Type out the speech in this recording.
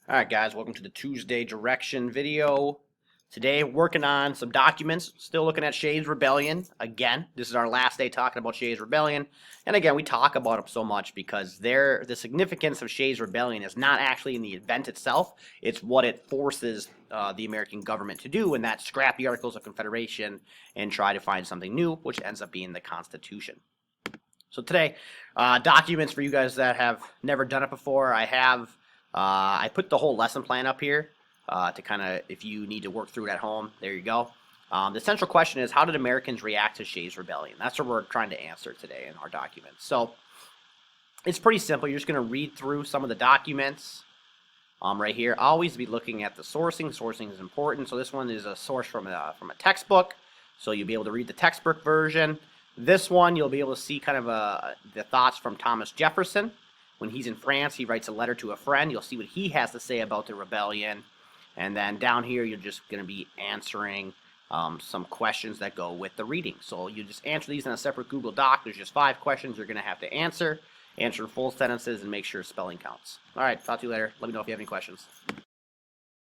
Alright guys, welcome to the Tuesday Direction video. Today, working on some documents, still looking at Shays Rebellion. Again, this is our last day talking about Shays Rebellion. And again, we talk about them so much because the significance of Shays Rebellion is not actually in the event itself, it's what it forces the American government to do, and that's scrap the Articles of Confederation and try to find something new, which ends up being the Constitution. So today, documents for you guys that have never done it before. I put the whole lesson plan up here to kind of, if you need to work through it at home, there you go. The central question is, how did Americans react to Shays Rebellion? That's what we're trying to answer today in our documents. So it's pretty simple. You're just going to read through some of the documents right here. Always be looking at the sourcing. Sourcing is important. So this one is a source from a textbook. So you'll be able to read the textbook version. This one, you'll be able to see kind of the thoughts from Thomas Jefferson. When he's in France, he writes a letter to a friend. You'll see what he has to say about the rebellion. And then down here, you're just going to be answering some questions that go with the reading. So you just answer these in a separate Google Doc. There's just 5 questions you're going to have to answer. Answer full sentences and make sure spelling counts. All right, talk to you later. Let me know if you have any questions.